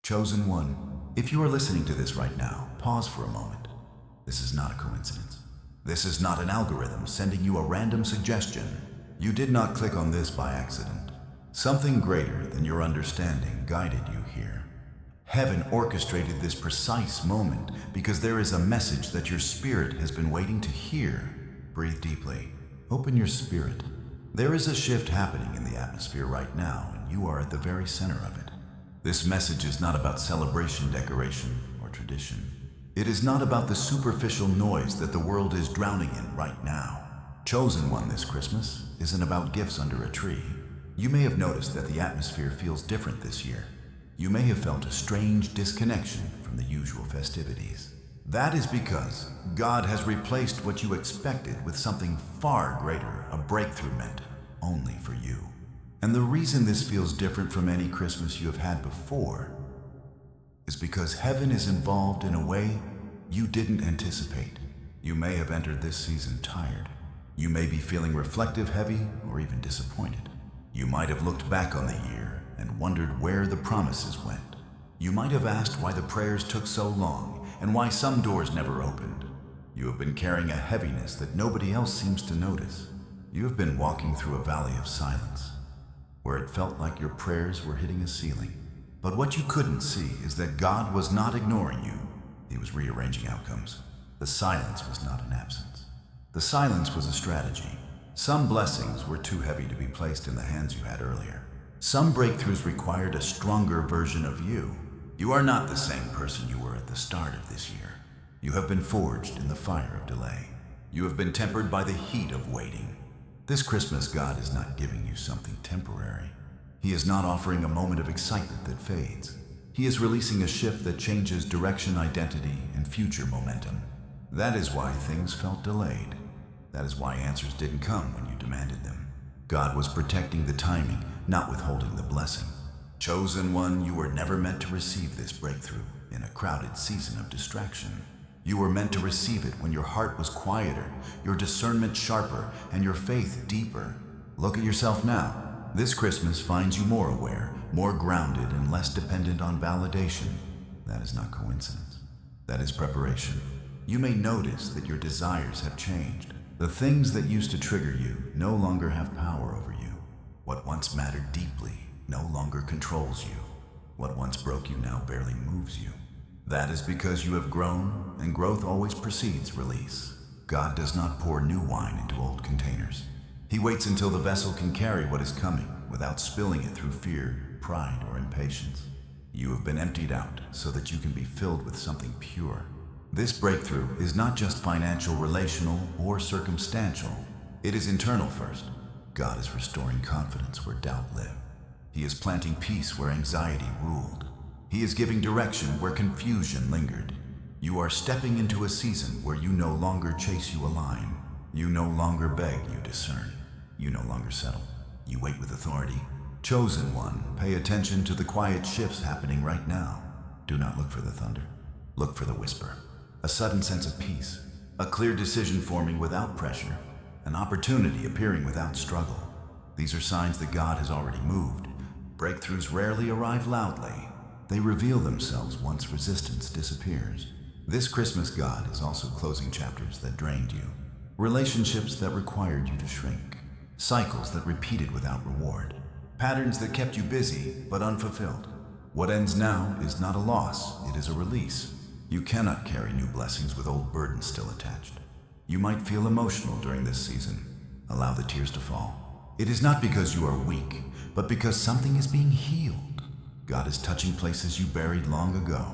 Chosen one, if you are listening to this right now, pause for a moment. This is not a coincidence. This is not an algorithm sending you a random suggestion. You did not click on this by accident. Something greater than your understanding guided you here. Heaven orchestrated this precise moment because there is a message that your spirit has been waiting to hear. Breathe deeply. Open your spirit. There is a shift happening in the atmosphere right now, and you are at the very center of it. This message is not about celebration, decoration, or tradition. It is not about the superficial noise that the world is drowning in right now. Chosen one this Christmas isn't about gifts under a tree. You may have noticed that the atmosphere feels different this year. You may have felt a strange disconnection from the usual festivities. That is because God has replaced what you expected with something far greater, a breakthrough meant only for you. And the reason this feels different from any Christmas you have had before is because heaven is involved in a way you didn't anticipate. You may have entered this season tired. You may be feeling reflective, heavy, or even disappointed. You might have looked back on the year and wondered where the promises went. You might have asked why the prayers took so long and why some doors never opened. You have been carrying a heaviness that nobody else seems to notice. You have been walking through a valley of silence, where it felt like your prayers were hitting a ceiling. But what you couldn't see is that God was not ignoring you. He was rearranging outcomes. The silence was not an absence. The silence was a strategy. Some blessings were too heavy to be placed in the hands you had earlier. Some breakthroughs required a stronger version of you. You are not the same person you were at the start of this year. You have been forged in the fire of delay. You have been tempered by the heat of waiting. This Christmas, God is not giving you something temporary. He is not offering a moment of excitement that fades. He is releasing a shift that changes direction, identity, and future momentum. That is why things felt delayed. That is why answers didn't come when you demanded them. God was protecting the timing, not withholding the blessing. Chosen one, you were never meant to receive this breakthrough in a crowded season of distraction. You were meant to receive it when your heart was quieter, your discernment sharper, and your faith deeper. Look at yourself now. This Christmas finds you more aware, more grounded, and less dependent on validation. That is not coincidence. That is preparation. You may notice that your desires have changed. The things that used to trigger you no longer have power over you. What once mattered deeply no longer controls you. What once broke you now barely moves you. That is because you have grown, and growth always precedes release. God does not pour new wine into old containers. He waits until the vessel can carry what is coming without spilling it through fear, pride, or impatience. You have been emptied out so that you can be filled with something pure. This breakthrough is not just financial, relational, or circumstantial. It is internal first. God is restoring confidence where doubt lived. He is planting peace where anxiety ruled. He is giving direction where confusion lingered. You are stepping into a season where you no longer chase, you align. You no longer beg, you discern. You no longer settle. You wait with authority. Chosen one, pay attention to the quiet shifts happening right now. Do not look for the thunder. Look for the whisper. A sudden sense of peace. A clear decision forming without pressure. An opportunity appearing without struggle. These are signs that God has already moved. Breakthroughs rarely arrive loudly. They reveal themselves once resistance disappears. This Christmas, God is also closing chapters that drained you. Relationships that required you to shrink. Cycles that repeated without reward. Patterns that kept you busy but unfulfilled. What ends now is not a loss, it is a release. You cannot carry new blessings with old burdens still attached. You might feel emotional during this season. Allow the tears to fall. It is not because you are weak, but because something is being healed. God is touching places you buried long ago,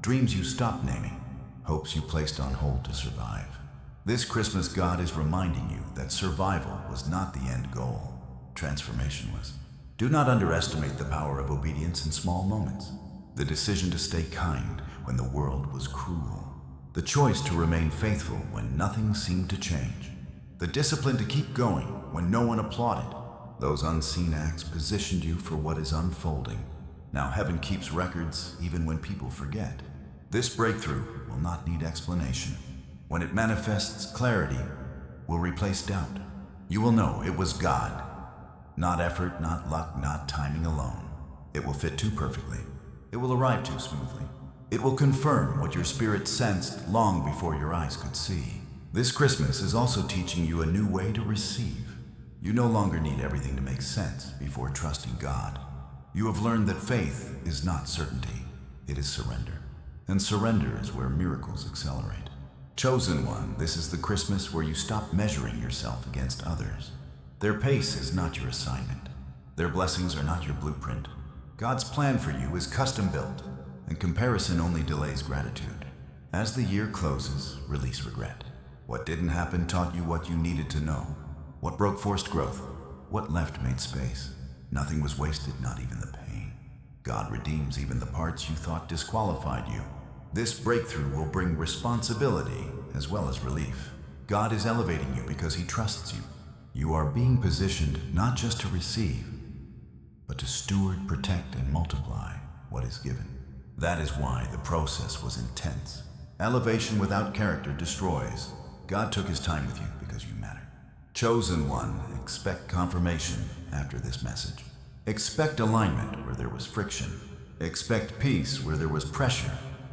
dreams you stopped naming, hopes you placed on hold to survive. This Christmas, God is reminding you that survival was not the end goal. Transformation was. Do not underestimate the power of obedience in small moments. The decision to stay kind when the world was cruel. The choice to remain faithful when nothing seemed to change. The discipline to keep going when no one applauded. Those unseen acts positioned you for what is unfolding. Now heaven keeps records even when people forget. This breakthrough will not need explanation. When it manifests, clarity will replace doubt. You will know it was God. Not effort, not luck, not timing alone. It will fit too perfectly. It will arrive too smoothly. It will confirm what your spirit sensed long before your eyes could see. This Christmas is also teaching you a new way to receive. You no longer need everything to make sense before trusting God. You have learned that faith is not certainty, it is surrender. And surrender is where miracles accelerate. Chosen one, this is the Christmas where you stop measuring yourself against others. Their pace is not your assignment. Their blessings are not your blueprint. God's plan for you is custom built, and comparison only delays gratitude. As the year closes, release regret. What didn't happen taught you what you needed to know. What broke forced growth. What left made space. Nothing was wasted, not even the pain. God redeems even the parts you thought disqualified you. This breakthrough will bring responsibility as well as relief. God is elevating you because He trusts you. You are being positioned not just to receive, but to steward, protect, and multiply what is given. That is why the process was intense. Elevation without character destroys. God took His time with you because you matter. Chosen one, expect confirmation after this message. Expect alignment where there was friction. Expect peace where there was pressure.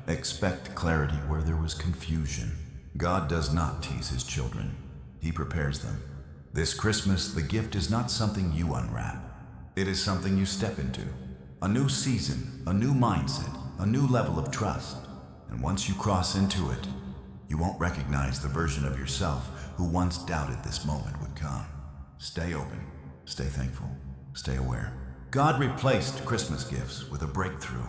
Expect clarity where there was confusion. God does not tease His children. He prepares them. This Christmas, the gift is not something you unwrap. It is something you step into. A new season, a new mindset, a new level of trust. And once you cross into it, you won't recognize the version of yourself who once doubted this moment would come. Stay open, stay thankful, stay aware. God replaced Christmas gifts with a breakthrough,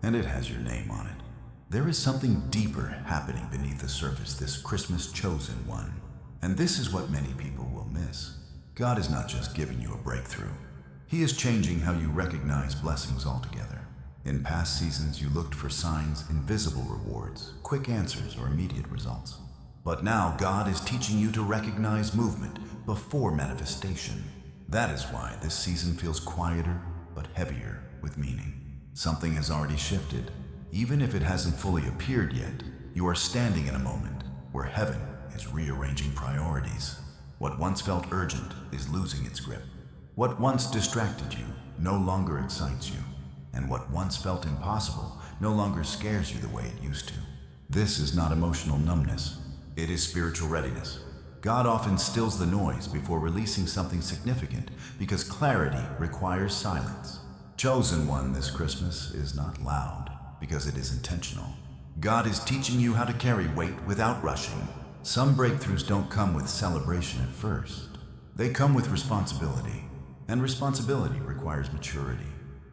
and it has your name on it. There is something deeper happening beneath the surface this Christmas, chosen one. And this is what many people will miss. God is not just giving you a breakthrough. He is changing how you recognize blessings altogether. In past seasons, you looked for signs, invisible rewards, quick answers, or immediate results. But now God is teaching you to recognize movement before manifestation. That is why this season feels quieter, but heavier with meaning. Something has already shifted. Even if it hasn't fully appeared yet, you are standing in a moment where heaven is rearranging priorities. What once felt urgent is losing its grip. What once distracted you no longer excites you. And what once felt impossible no longer scares you the way it used to. This is not emotional numbness. It is spiritual readiness. God often stills the noise before releasing something significant because clarity requires silence. Chosen one this Christmas is not loud because it is intentional. God is teaching you how to carry weight without rushing. Some breakthroughs don't come with celebration at first. They come with responsibility, and responsibility requires maturity.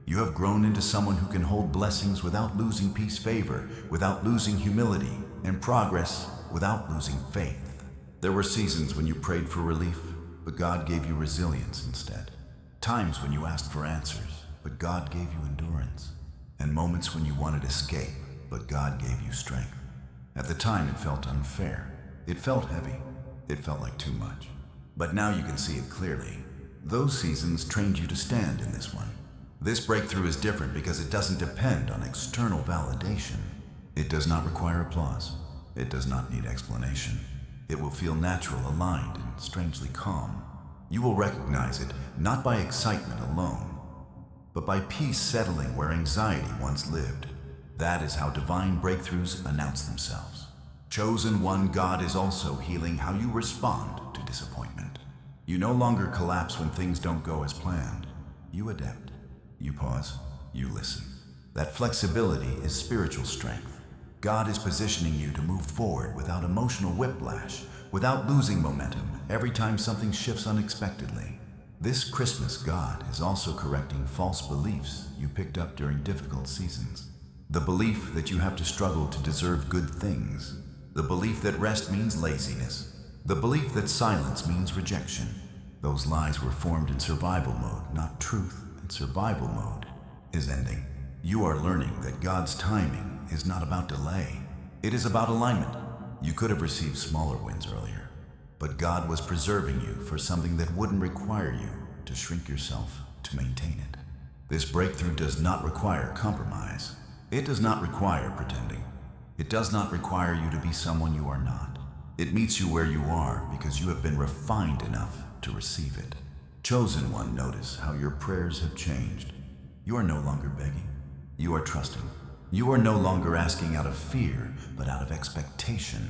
You have grown into someone who can hold blessings without losing peace, favor, without losing humility, and progress without losing faith. There were seasons when you prayed for relief, but God gave you resilience instead. Times when you asked for answers, but God gave you endurance. And moments when you wanted escape, but God gave you strength. At the time, it felt unfair. It felt heavy. It felt like too much. But now you can see it clearly. Those seasons trained you to stand in this one. This breakthrough is different because it doesn't depend on external validation. It does not require applause. It does not need explanation. It will feel natural, aligned, and strangely calm. You will recognize it not by excitement alone, but by peace settling where anxiety once lived. That is how divine breakthroughs announce themselves. Chosen one, God is also healing how you respond to disappointment. You no longer collapse when things don't go as planned. You adapt. You pause. You listen. That flexibility is spiritual strength. God is positioning you to move forward without emotional whiplash, without losing momentum every time something shifts unexpectedly. This Christmas, God is also correcting false beliefs you picked up during difficult seasons. The belief that you have to struggle to deserve good things. The belief that rest means laziness. The belief that silence means rejection. Those lies were formed in survival mode, not truth. And survival mode is ending. You are learning that God's timing is not about delay. It is about alignment. You could have received smaller wins earlier, but God was preserving you for something that wouldn't require you to shrink yourself to maintain it. This breakthrough does not require compromise. It does not require pretending. It does not require you to be someone you are not. It meets you where you are because you have been refined enough to receive it. Chosen one, notice how your prayers have changed. You are no longer begging. You are trusting. You are no longer asking out of fear, but out of expectation.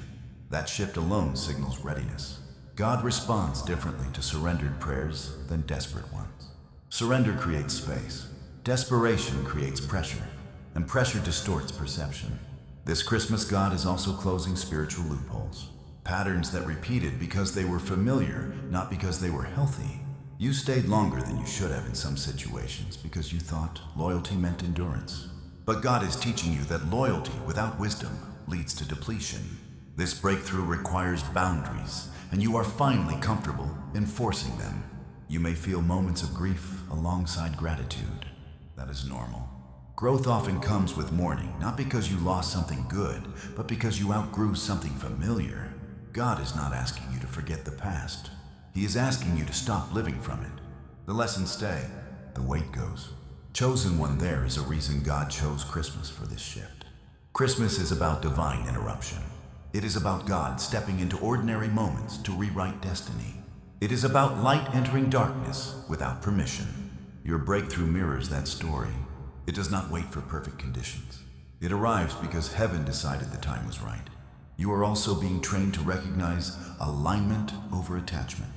That shift alone signals readiness. God responds differently to surrendered prayers than desperate ones. Surrender creates space. Desperation creates pressure, and pressure distorts perception. This Christmas, God is also closing spiritual loopholes. Patterns that repeated because they were familiar, not because they were healthy. You stayed longer than you should have in some situations because you thought loyalty meant endurance. But God is teaching you that loyalty without wisdom leads to depletion. This breakthrough requires boundaries, and you are finally comfortable enforcing them. You may feel moments of grief alongside gratitude. That is normal. Growth often comes with mourning, not because you lost something good, but because you outgrew something familiar. God is not asking you to forget the past. He is asking you to stop living from it. The lessons stay, the weight goes. Chosen one, there is a reason God chose Christmas for this shift. Christmas is about divine interruption. It is about God stepping into ordinary moments to rewrite destiny. It is about light entering darkness without permission. Your breakthrough mirrors that story. It does not wait for perfect conditions. It arrives because heaven decided the time was right. You are also being trained to recognize alignment over attachment.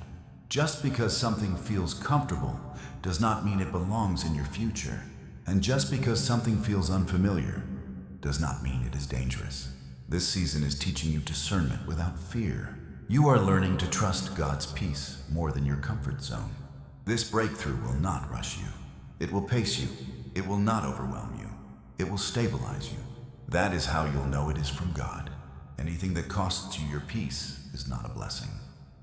Just because something feels comfortable does not mean it belongs in your future. And just because something feels unfamiliar does not mean it is dangerous. This season is teaching you discernment without fear. You are learning to trust God's peace more than your comfort zone. This breakthrough will not rush you. It will pace you. It will not overwhelm you. It will stabilize you. That is how you'll know it is from God. Anything that costs you your peace is not a blessing.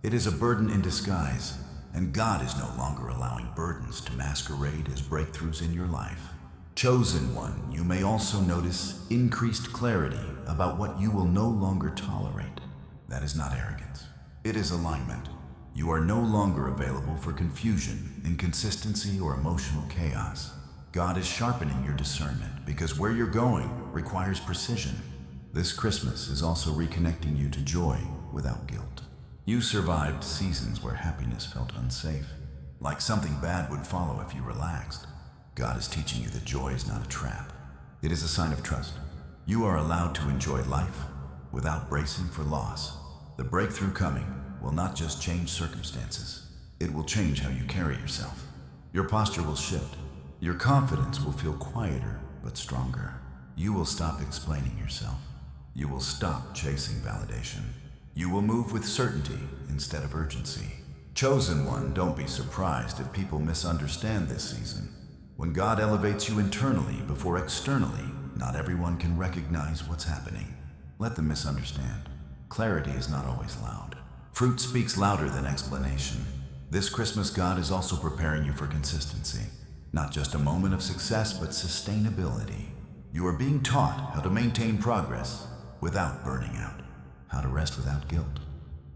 It is a burden in disguise, and God is no longer allowing burdens to masquerade as breakthroughs in your life. Chosen one, you may also notice increased clarity about what you will no longer tolerate. That is not arrogance. It is alignment. You are no longer available for confusion, inconsistency, or emotional chaos. God is sharpening your discernment because where you're going requires precision. This Christmas is also reconnecting you to joy without guilt. You survived seasons where happiness felt unsafe, like something bad would follow if you relaxed. God is teaching you that joy is not a trap. It is a sign of trust. You are allowed to enjoy life without bracing for loss. The breakthrough coming will not just change circumstances. It will change how you carry yourself. Your posture will shift. Your confidence will feel quieter but stronger. You will stop explaining yourself. You will stop chasing validation. You will move with certainty instead of urgency. Chosen one, don't be surprised if people misunderstand this season. When God elevates you internally before externally, not everyone can recognize what's happening. Let them misunderstand. Clarity is not always loud. Fruit speaks louder than explanation. This Christmas, God is also preparing you for consistency. Not just a moment of success, but sustainability. You are being taught how to maintain progress without burning out, how to rest without guilt,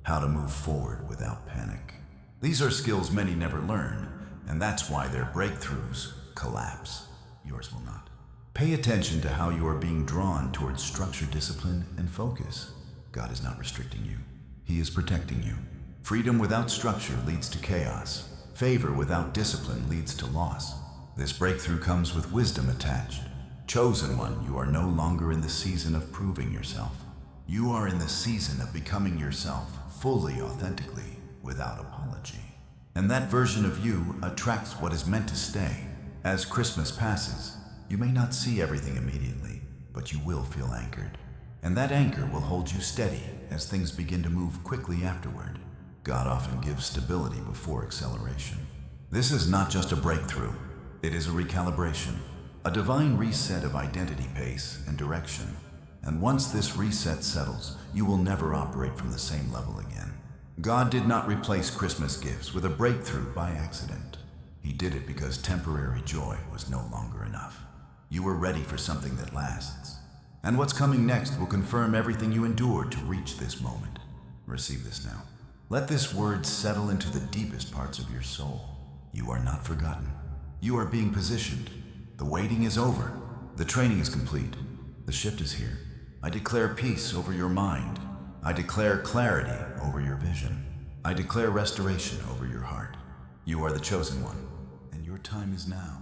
how to move forward without panic. These are skills many never learn, and that's why their breakthroughs collapse. Yours will not. Pay attention to how you are being drawn towards structure, discipline, and focus. God is not restricting you. He is protecting you. Freedom without structure leads to chaos. Favor without discipline leads to loss. This breakthrough comes with wisdom attached. Chosen one, you are no longer in the season of proving yourself. You are in the season of becoming yourself fully, authentically, without apology. And that version of you attracts what is meant to stay. As Christmas passes, you may not see everything immediately, but you will feel anchored. And that anchor will hold you steady as things begin to move quickly afterward. God often gives stability before acceleration. This is not just a breakthrough. It is a recalibration, a divine reset of identity, pace, and direction. And once this reset settles, you will never operate from the same level again. God did not replace Christmas gifts with a breakthrough by accident. He did it because temporary joy was no longer enough. You were ready for something that lasts. And what's coming next will confirm everything you endured to reach this moment. Receive this now. Let this word settle into the deepest parts of your soul. You are not forgotten. You are being positioned. The waiting is over. The training is complete. The shift is here. I declare peace over your mind. I declare clarity over your vision. I declare restoration over your heart. You are the chosen one, and your time is now.